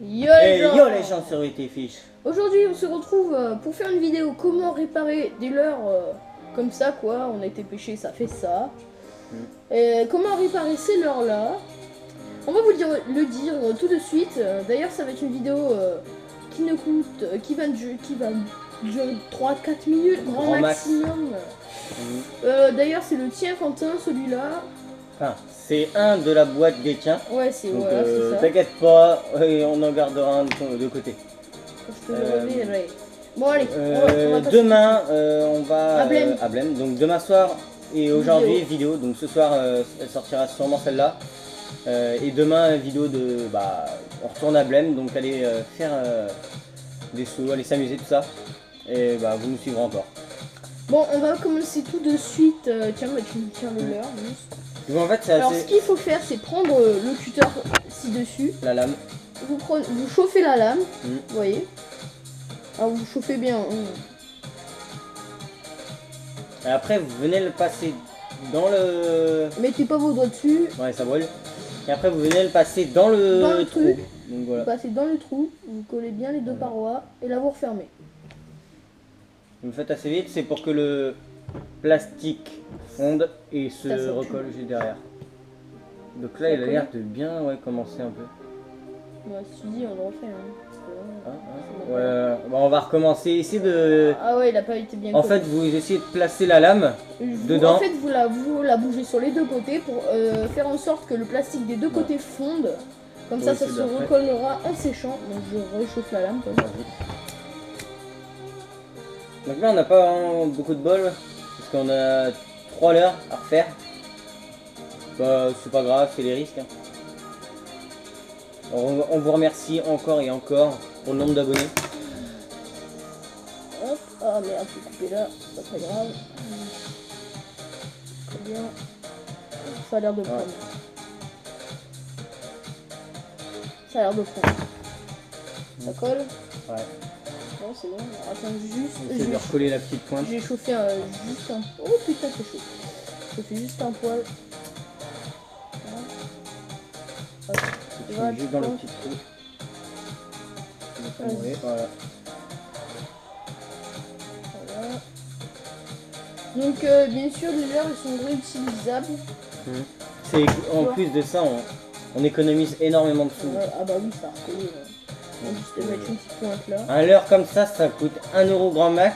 Yo Et les gens, yo les gens sur UTFish. aujourd'hui on se retrouve pour faire une vidéo comment réparer des leurres comme ça quoi, on a été pêché, ça fait ça. Et comment réparer ces leurres là. On va vous le dire tout de suite. D'ailleurs ça va être une vidéo qui ne coûte, qui va durer 3-4 minutes grand maximum. D'ailleurs c'est le tien Quentin, celui-là. Enfin, c'est un de la boîte des tiens. Ouais c'est Donc voilà, c'est ça. t'inquiète pas, on en gardera un de côté. Je te le reverrai. Bon allez, on va passer. Demain on va À à Blême. Donc demain soir et aujourd'hui vidéo. Donc ce soir elle sortira sûrement celle-là. Et demain vidéo de on retourne à Blême, donc aller faire des sauts, aller s'amuser tout ça. Et vous nous suivrez encore. Bon, on va commencer tout de suite. Tiens, tu me tiens le leurre. Donc en fait, c'est Alors, assez... ce qu'il faut faire, c'est prendre le cutter ci-dessus. La lame. Vous chauffez la lame, vous voyez. Alors, vous chauffez bien. Et après, vous venez le passer dans le... Mettez pas vos doigts dessus. Ouais, ça brûle. Et après, vous venez le passer dans le trou. Donc voilà. Vous passez dans le trou, vous collez bien les deux parois et là vous refermez. Vous faites assez vite, c'est pour que le plastique fonde et se recolle juste derrière. Donc là, il a l'air de bien commencer un peu. Ouais, si tu dis, on le refait. Ouais, on va recommencer ici de... Ah ouais, il a pas été bien En fait, vous essayez de placer la lame dedans. En fait, vous la bougez sur les deux côtés pour faire en sorte que le plastique des deux côtés fonde. Comme ça, ça se recollera en séchant. Donc je réchauffe la lame. Donc là, on n'a pas beaucoup de bol parce qu'on a 3 leurres à refaire. C'est pas grave, c'est les risques. On vous remercie encore et encore pour le nombre d'abonnés. Hop, ah merde, je vais couper là, c'est pas très grave. Très bien. Ça a l'air de prendre. Ça a l'air de prendre. Ça colle? Ouais. Bon, c'est bon. Attends, juste. Je vais recoller la petite pointe. J'ai chauffé juste un. Oh putain, c'est chaud. Je fais juste un poil. Hop. Je mets juste dans le petit trou. Voilà. Donc bien sûr les leurres ils sont réutilisables. En plus de ça on économise énormément de sous. Ah bah oui ça a recollé. On va juste mettre une petite pointe là. Un leurre comme ça coûte 1 € grand max.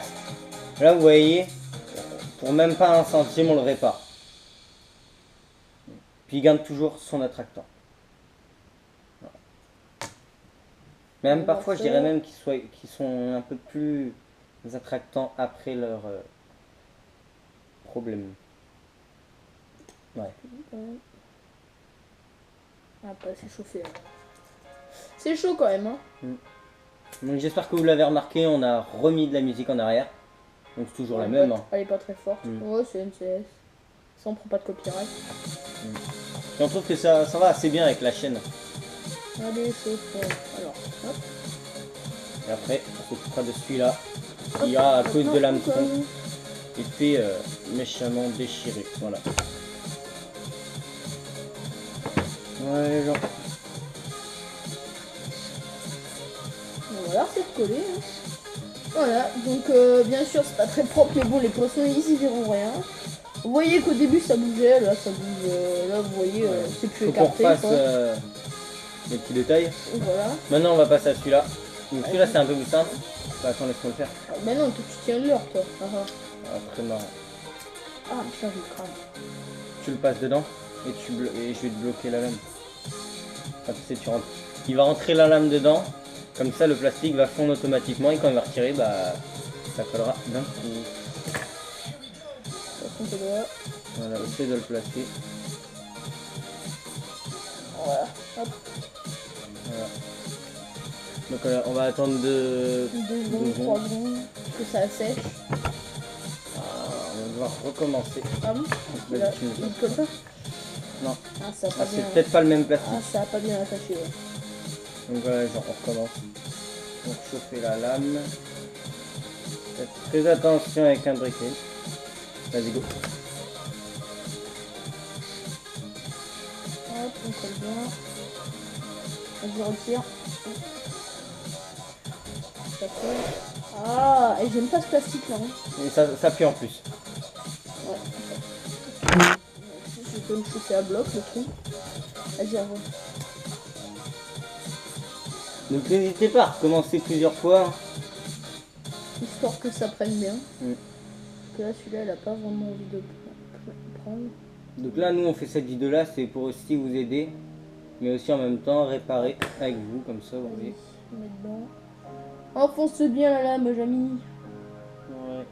Là vous voyez, pour même pas 1 centime on le répare. Puis il gagne toujours son attractant. Même parfois je dirais même qu'ils sont un peu plus attractants après leur problème. Ouais. Ah pas c'est chauffé. C'est chaud quand même hein. Donc j'espère que vous l'avez remarqué, on a remis de la musique en arrière. Donc c'est toujours la même. Elle est pas très forte. Ouais c'est NCS. Ça on prend pas de copyright. Et on trouve que ça va assez bien avec la chaîne. Allez c'est fait. Alors hop. Et après on s'occupera de celui-là qui a à cause de l'hameçon été méchamment déchiré. Voilà. Ouais les gens. Voilà, c'est collé. Hein. Voilà, donc bien sûr c'est pas très propre, mais bon les poissons ils y verront rien. Vous voyez qu'au début ça bougeait, là ça bouge, là vous voyez c'est plus écarté. Faut qu'on fasse les petits détails. Voilà. Maintenant on va passer à celui-là. Donc celui-là c'est un peu plus simple. Attends, laisse-moi le faire. Bah non, toi tu tiens l'heure toi. Très marrant. Ah putain je le crame. Tu le passes dedans et je vais te bloquer la lame. Enfin, tu sais, il va rentrer la lame dedans. Comme ça le plastique va fondre automatiquement et quand il va retirer, ça collera d'un coup. Voilà, essaye de le placer. Voilà, hop. Voilà. Donc on va attendre 2 secondes, 3 secondes, que ça sèche. On va devoir recommencer. Ah bon? Il colle pas? Non. Ah, c'est peut-être pas le même plastique. Ah, ça a pas bien attaché, ouais. Donc voilà, on recommence. Donc chauffer la lame. Faites très attention avec un briquet. Vas-y, go. Hop, on colle bien. Vas-y, retire. Ça fait... Ah, et j'aime pas ce plastique là. Hein. Et ça pue en plus. Ouais. Je peux me chauffer à bloc le trou. Vas-y, avant. Donc n'hésitez pas à recommencer plusieurs fois. Histoire que ça prenne bien. Parce que là, celui-là, il a pas vraiment envie de prendre. Donc là, nous, on fait cette vidéo-là, c'est pour aussi vous aider. Mais aussi en même temps, réparer avec vous, comme ça, vous voyez. On met dedans. Enfonce bien la lame, Jamy. Ouais.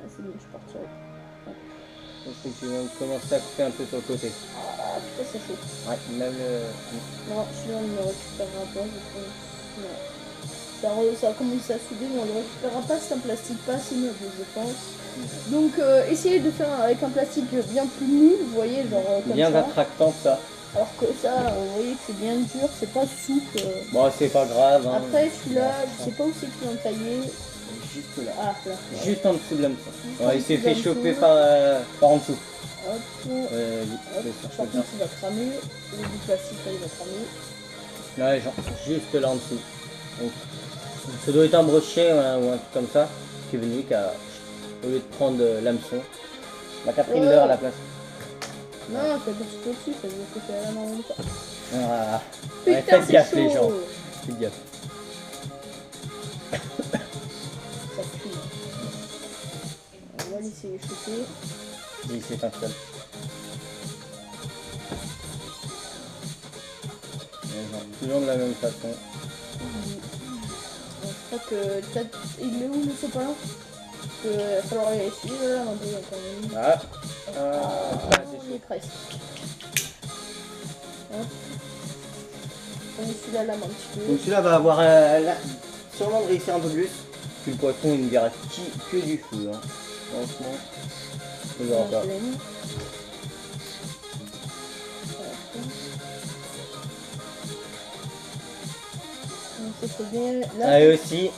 C'est bien, je partirai. Donc tu vas commencer à couper un peu sur le côté. Ah putain, c'est chaud. Ouais, même le... Non, celui-là, on ne le récupérera pas, je pense. Non. Ça a commencé à souder, mais on ne le récupérera pas. C'est un plastique pas assez meuble, je pense. Donc, essayez de faire avec un plastique bien plus mou, vous voyez, genre comme bien ça. attractant, ça. Alors que ça, vous voyez que c'est bien dur, c'est pas souple. Bon, c'est pas grave. Hein. Après, celui-là, je sais pas où c'est qu'ils l'ont taillé. Juste là. Ah, là. Juste en dessous de l'hameçon. Ouais, il s'est fait dessous. choper par en dessous. Hop. Par contre, il va cramer. Le plastique, là, il va cramer. Ouais, genre, juste là en dessous. Donc, ça doit être un brochet voilà, ou un truc comme ça qui est venu, qui a, au lieu de prendre l'hameçon, bah, qui a pris l'heure à la place. Non, t'as pas tout au-dessus, ça veut dire que c'est à la main en même temps. Voilà. Putain, Ouais, faites gaffe chaud. les gens. Faites gaffe. Ça pue. On va laisser les chauffer. Oui, c'est un seul. Toujours de la même façon. Je crois que il est où le sopalin? Il va falloir les suivre là un peu quand même. Ah, Il est presque. Hop. On essuie la lame un petit peu. donc celui-là va avoir sûrement de réussir un peu plus. Puis le poisson il ne verra que du feu. Hein. Franchement, il verra pas. Là, et aussi,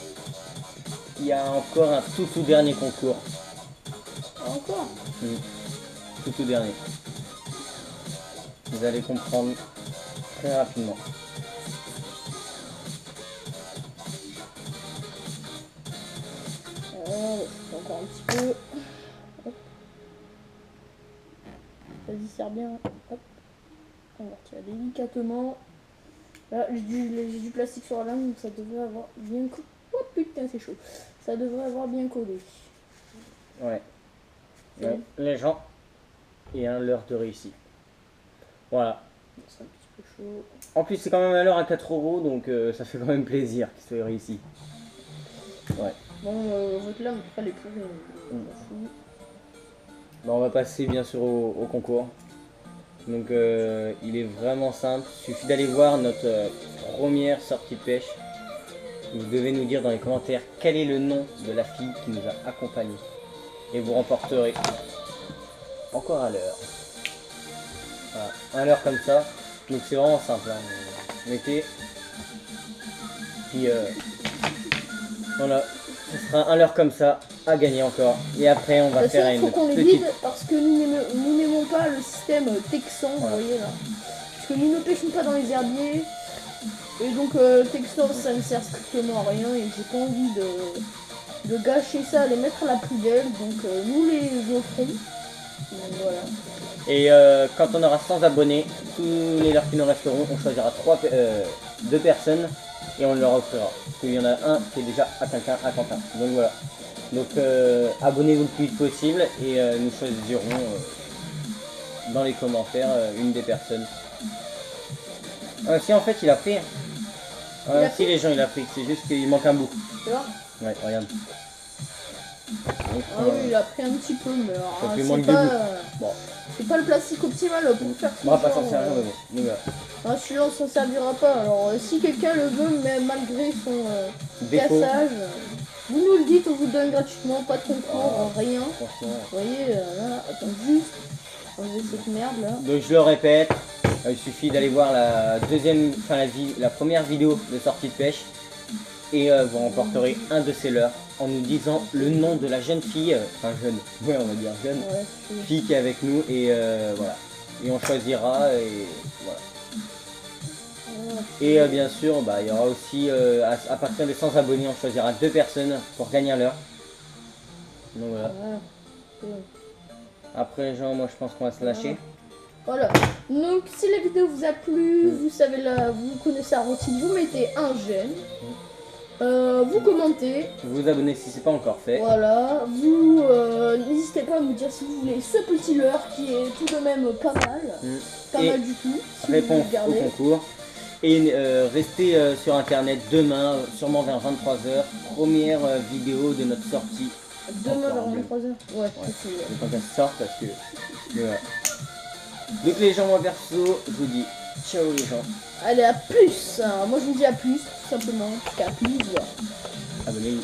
il y a encore un tout dernier concours. Encore Tout dernier. Vous allez comprendre très rapidement. Encore un petit peu. Hop. Vas-y, serre bien. Hop. On va retirer délicatement. Là, j'ai du plastique sur la lame, donc ça devrait avoir bien collé. Oh putain, c'est chaud. Ça devrait avoir bien collé. Ouais. Les gens, et un leurre de réussite. Voilà. C'est un petit peu chaud. En plus, c'est quand même un leurre à 4 €, donc ça fait quand même plaisir qu'il soit réussi. Ouais. Bon, votre lame, après, les plus. Bon, on va passer bien sûr au concours. Donc il est vraiment simple, il suffit d'aller voir notre première sortie de pêche. Vous devez nous dire dans les commentaires quel est le nom de la fille qui nous a accompagnés. Et vous remporterez encore un leurre. Voilà, un leurre comme ça. Donc c'est vraiment simple. Hein. Vous mettez. Puis voilà, ce sera un leurre comme ça à gagner encore. Et après on va faire une faut qu'on les petite... vide parce que nous n'aimons pas le système texan, voilà. Vous voyez là. Parce que nous ne pêchons pas dans les herbiers. Et donc texan ça ne sert strictement à rien et j'ai pas envie de gâcher ça, les mettre à la poubelle. Donc nous les offrons. Donc, voilà. Et quand on aura 100 abonnés, tous les leurres qui nous resteront, on choisira 2 personnes et on leur offrira. Parce qu'il y en a un qui est déjà à quelqu'un, à Quentin. Donc voilà. Donc abonnez-vous le plus vite possible et nous choisirons dans les commentaires une des personnes. Si en fait il a pris. Si les gens il a pris, c'est juste qu'il manque un bout. Tu vois? Ouais, regarde. Donc, ah oui, il a pris un petit peu, mais c'est pas, bon. c'est pas le plastique optimal pour faire on va pas s'en servir, mais bon. Ah, celui-là on s'en servira pas. Alors si quelqu'un le veut, mais malgré son cassage, vous nous le dites, on vous donne gratuitement, pas de concours, rien. Vous voyez, là, attends juste, enlever cette merde là. Donc je le répète, il suffit d'aller voir la première vidéo de sortie de pêche et vous remporterez un de ces leurres en nous disant le nom de la jeune fille, enfin jeune, ouais on va dire jeune, fille qui est avec nous et voilà. Et on choisira et voilà. Et bien sûr, bah, il y aura aussi, à partir des 100 abonnés, on choisira 2 personnes pour gagner un leurre. Donc voilà. Après, Jean, moi je pense qu'on va se lâcher. Voilà. Donc si la vidéo vous a plu, vous savez là, vous connaissez la routine, vous mettez un j'aime. Vous commentez. Vous vous abonnez si c'est pas encore fait. Voilà. Vous n'hésitez pas à me dire si vous voulez ce petit leurre qui est tout de même pas mal. Pas mal du tout. Si réponse au concours. Et restez sur internet demain, sûrement vers 23h. Première vidéo de notre sortie. Demain vers 23h. Ouais. C'est quand elle sort parce que. Voilà. Donc les gens, moi perso, je vous dis ciao les gens. Allez, à plus. Moi je vous dis à plus, tout simplement. À plus. Abonnez-vous.